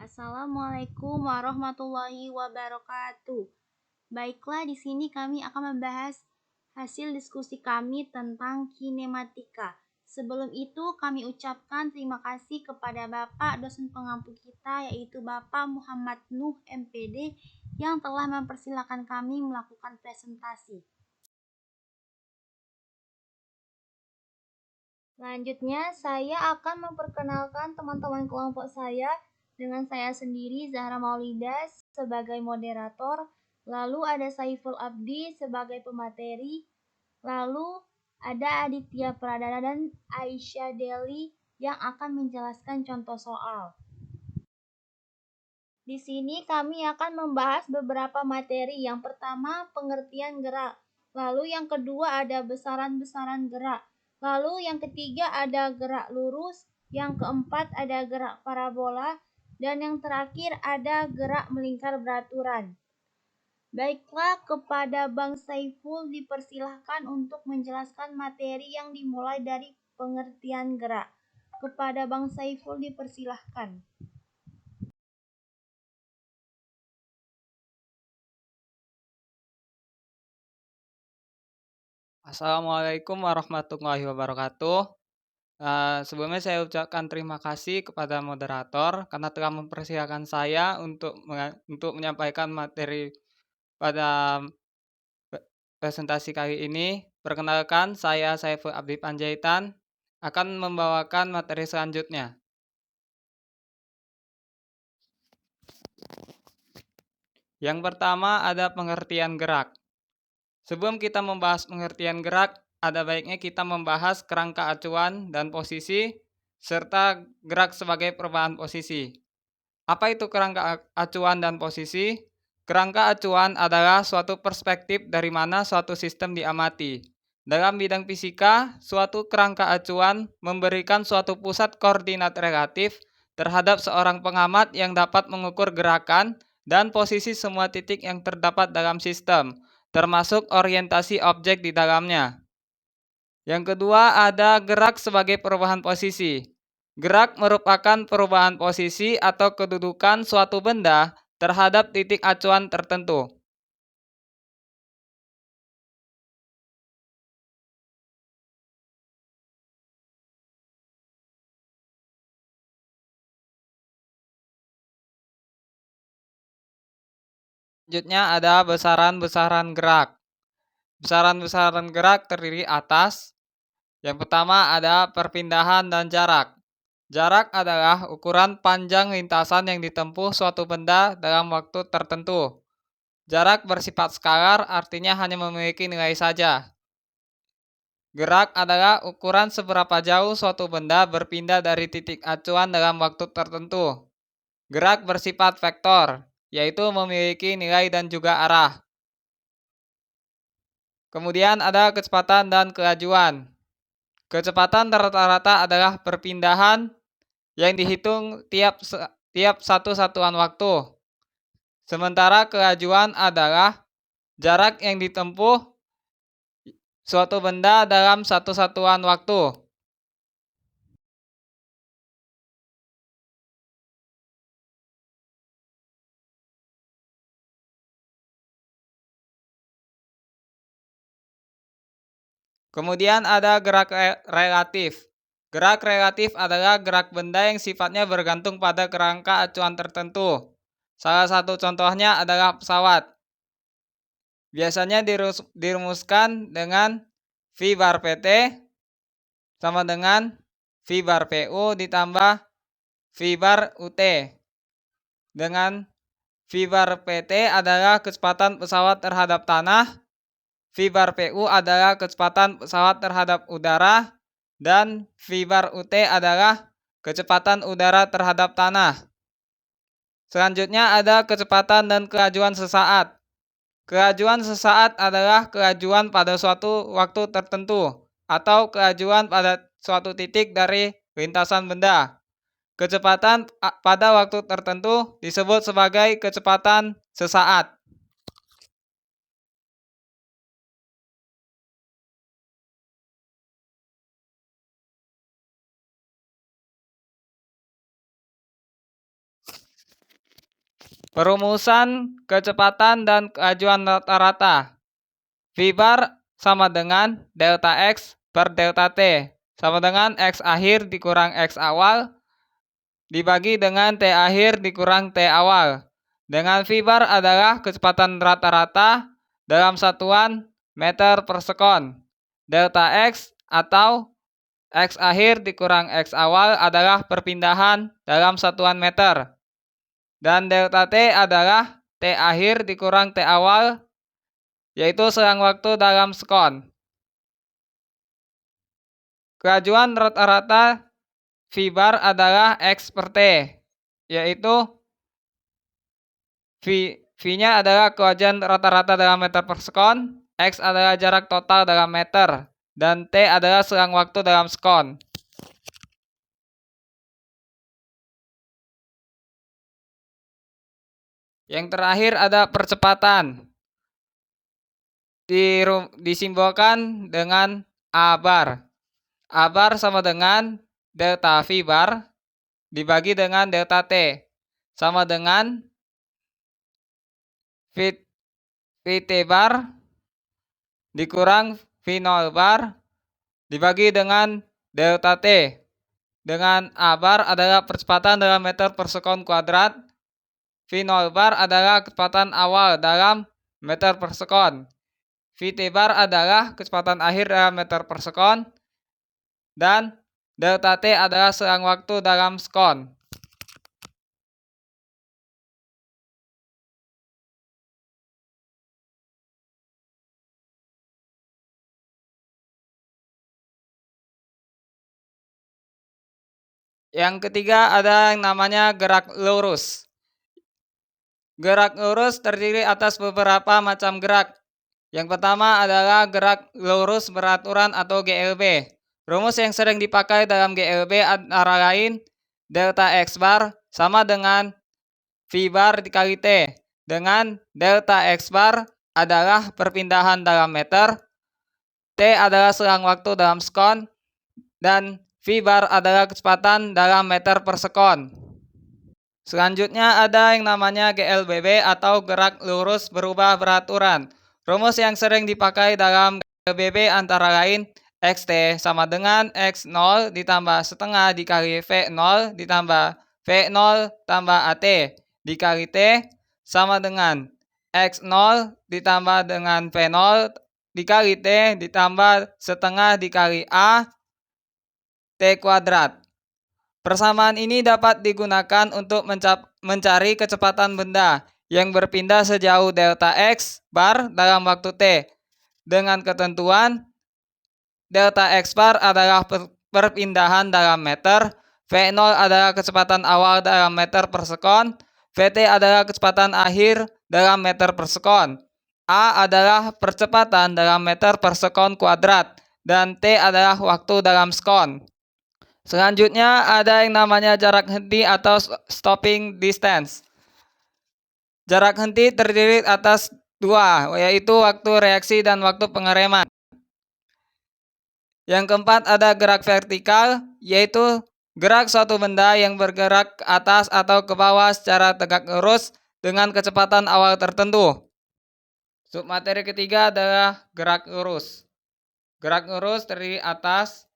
Assalamualaikum warahmatullahi wabarakatuh. Baiklah, di sini kami akan membahas hasil diskusi kami tentang kinematika. Sebelum itu, kami ucapkan terima kasih kepada Bapak dosen pengampu kita, yaitu Bapak Muhammad Nuh MPD, yang telah mempersilahkan kami melakukan presentasi. Selanjutnya, saya akan memperkenalkan teman-teman kelompok saya dengan saya sendiri, Zahra Maulida, sebagai moderator. Lalu ada Saiful Abdi sebagai pemateri. Lalu ada Aditya Pradana dan Aisyah Deli yang akan menjelaskan contoh soal. Di sini kami akan membahas beberapa materi. Yang pertama, pengertian gerak. Lalu yang kedua ada besaran-besaran gerak. Lalu yang ketiga ada gerak lurus, yang keempat ada gerak parabola, dan yang terakhir ada gerak melingkar beraturan. Baiklah, kepada Bang Saiful dipersilahkan untuk menjelaskan materi yang dimulai dari pengertian gerak. Kepada Bang Saiful dipersilahkan. Assalamualaikum warahmatullahi wabarakatuh. Sebelumnya saya ucapkan terima kasih kepada moderator karena telah mempersilahkan saya untuk menyampaikan materi pada presentasi kali ini. Perkenalkan, saya Saiful Abdi Panjaitan akan membawakan materi selanjutnya. Yang pertama ada pengertian gerak. Sebelum kita membahas pengertian gerak, ada baiknya kita membahas kerangka acuan dan posisi, serta gerak sebagai perubahan posisi. Apa itu kerangka acuan dan posisi? Kerangka acuan adalah suatu perspektif dari mana suatu sistem diamati. Dalam bidang fisika, suatu kerangka acuan memberikan suatu pusat koordinat relatif terhadap seorang pengamat yang dapat mengukur gerakan dan posisi semua titik yang terdapat dalam sistem, termasuk orientasi objek di dalamnya. Yang kedua ada gerak sebagai perubahan posisi. Gerak merupakan perubahan posisi atau kedudukan suatu benda terhadap titik acuan tertentu. Selanjutnya ada besaran-besaran gerak. Besaran-besaran gerak terdiri atas. Yang pertama ada perpindahan dan jarak. Jarak adalah ukuran panjang lintasan yang ditempuh suatu benda dalam waktu tertentu. Jarak bersifat skalar, artinya hanya memiliki nilai saja. Gerak adalah ukuran seberapa jauh suatu benda berpindah dari titik acuan dalam waktu tertentu. Gerak bersifat vektor, yaitu memiliki nilai dan juga arah. Kemudian ada kecepatan dan kelajuan. Kecepatan rata-rata adalah perpindahan yang dihitung tiap satu satuan waktu. Sementara kelajuan adalah jarak yang ditempuh suatu benda dalam satu satuan waktu. Kemudian ada gerak relatif. Gerak relatif adalah gerak benda yang sifatnya bergantung pada kerangka acuan tertentu. Salah satu contohnya adalah pesawat. Biasanya dirumuskan dengan V bar PT sama dengan V bar PU ditambah V bar UT. Dengan V bar PT adalah kecepatan pesawat terhadap tanah, V bar PU adalah kecepatan pesawat terhadap udara, dan V bar UT adalah kecepatan udara terhadap tanah. Selanjutnya ada kecepatan dan kelajuan sesaat. Kelajuan sesaat adalah kelajuan pada suatu waktu tertentu atau kelajuan pada suatu titik dari lintasan benda. Kecepatan pada waktu tertentu disebut sebagai kecepatan sesaat. Perumusan kecepatan dan keajuan rata-rata. V bar sama dengan delta X per delta T, sama dengan X akhir dikurang X awal dibagi dengan T akhir dikurang T awal. Dengan V bar adalah kecepatan rata-rata dalam satuan meter per sekon. Delta X atau X akhir dikurang X awal adalah perpindahan dalam satuan meter. Dan delta T adalah T akhir dikurang T awal, yaitu selang waktu dalam sekon. Keajuan rata-rata V bar adalah X per T, yaitu V-nya adalah keajuan rata-rata dalam meter per sekon, X adalah jarak total dalam meter, dan T adalah selang waktu dalam sekon. Yang terakhir ada percepatan. Disimbolkan dengan A bar. A bar sama dengan delta V bar dibagi dengan delta T, sama dengan VT bar dikurang V0 bar dibagi dengan delta T. Dengan A bar adalah percepatan dalam meter per sekon kuadrat, V0 bar adalah kecepatan awal dalam meter per sekon, VT bar adalah kecepatan akhir dalam meter per sekon, dan delta T adalah selang waktu dalam sekon. Yang ketiga ada yang namanya gerak lurus. Gerak lurus terdiri atas beberapa macam gerak. Yang pertama adalah gerak lurus beraturan atau GLB. Rumus yang sering dipakai dalam GLB antara lain delta X bar sama dengan V bar dikali T, dengan delta X bar adalah perpindahan dalam meter, T adalah selang waktu dalam sekon, dan V bar adalah kecepatan dalam meter per sekon. Selanjutnya ada yang namanya GLBB atau gerak lurus berubah beraturan. Rumus yang sering dipakai dalam GLBB antara lain XT sama dengan X0 ditambah setengah dikali V0 ditambah V0 tambah AT dikali T sama dengan X0 ditambah dengan V0 dikali T ditambah setengah dikali A T kuadrat. Persamaan ini dapat digunakan untuk mencari kecepatan benda yang berpindah sejauh delta X bar dalam waktu T. Dengan ketentuan delta X bar adalah perpindahan dalam meter, V0 adalah kecepatan awal dalam meter per sekon, VT adalah kecepatan akhir dalam meter per sekon, A adalah percepatan dalam meter per sekon kuadrat, dan T adalah waktu dalam sekon. Selanjutnya ada yang namanya jarak henti atau stopping distance. Jarak henti terdiri atas dua, yaitu waktu reaksi dan waktu pengereman. Yang keempat ada gerak vertikal, yaitu gerak suatu benda yang bergerak ke atas atau ke bawah secara tegak lurus dengan kecepatan awal tertentu. Submateri ketiga adalah gerak lurus. Gerak lurus terdiri atas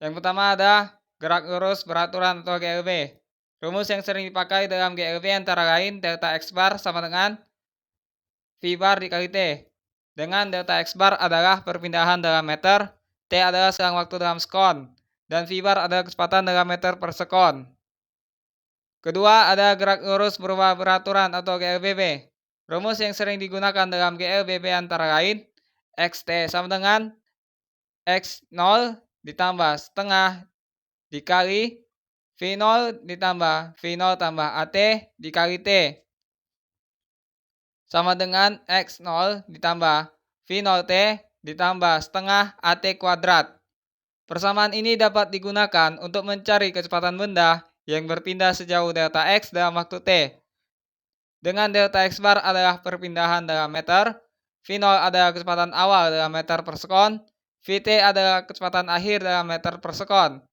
yang pertama ada gerak lurus beraturan atau GLB. Rumus yang sering dipakai dalam GLB antara lain delta X bar sama dengan V bar dikali T. Dengan delta X bar adalah perpindahan dalam meter, T adalah selang waktu dalam sekon, dan V bar adalah kecepatan dalam meter per sekon. Kedua ada gerak lurus berubah beraturan atau GLBB. Rumus yang sering digunakan dalam GLBB antara lain XT sama dengan X0 ditambah setengah dikali V0 ditambah V0 tambah AT dikali T sama dengan X0 ditambah V0T ditambah setengah AT kuadrat. Persamaan ini dapat digunakan untuk mencari kecepatan benda yang berpindah sejauh delta X dalam waktu T. Dengan delta X bar adalah perpindahan dalam meter, V0 adalah kecepatan awal dalam meter per sekon, VT adalah kecepatan akhir dalam meter per sekon.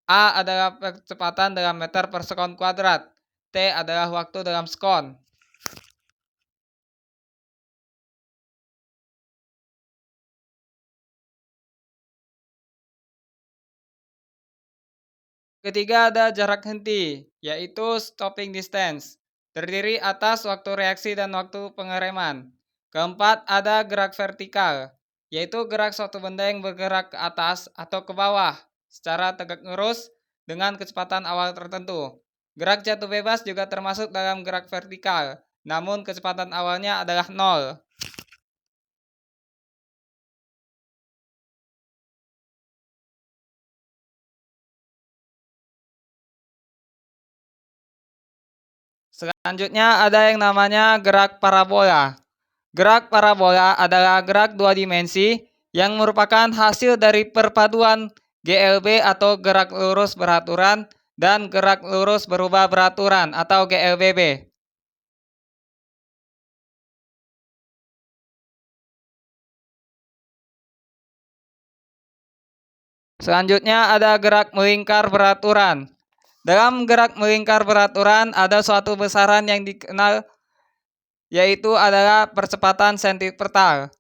A adalah kecepatan dalam meter per sekon kuadrat. T adalah waktu dalam sekon. Ketiga ada jarak henti, yaitu stopping distance. Terdiri atas waktu reaksi dan waktu pengereman. Keempat ada gerak vertikal, yaitu gerak suatu benda yang bergerak ke atas atau ke bawah secara tegak lurus dengan kecepatan awal tertentu. Gerak jatuh bebas juga termasuk dalam gerak vertikal, namun kecepatan awalnya adalah 0. Selanjutnya ada yang namanya gerak parabola. Gerak parabola adalah gerak dua dimensi yang merupakan hasil dari perpaduan GLB atau gerak lurus beraturan dan gerak lurus berubah beraturan atau GLBB. Selanjutnya ada gerak melingkar beraturan. Dalam gerak melingkar beraturan ada suatu besaran yang dikenal yaitu adalah percepatan sentipetal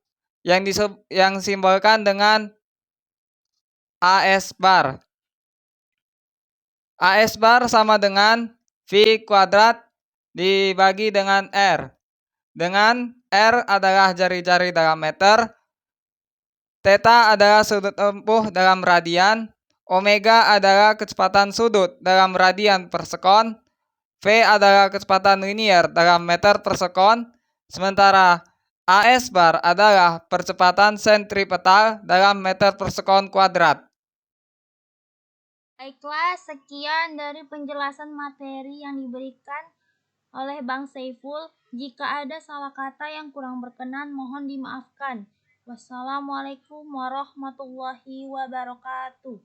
yang simbolkan dengan AS bar. AS bar sama dengan V kuadrat dibagi dengan R. Dengan R adalah jari-jari dalam meter, theta adalah sudut tempuh dalam radian, omega adalah kecepatan sudut dalam radian per sekon, V adalah kecepatan linier dalam meter per sekon, sementara AS bar adalah percepatan sentripetal dalam meter per sekon kuadrat. Baiklah, sekian dari penjelasan materi yang diberikan oleh Bang Saiful. Jika ada salah kata yang kurang berkenan, mohon dimaafkan. Wassalamualaikum warahmatullahi wabarakatuh.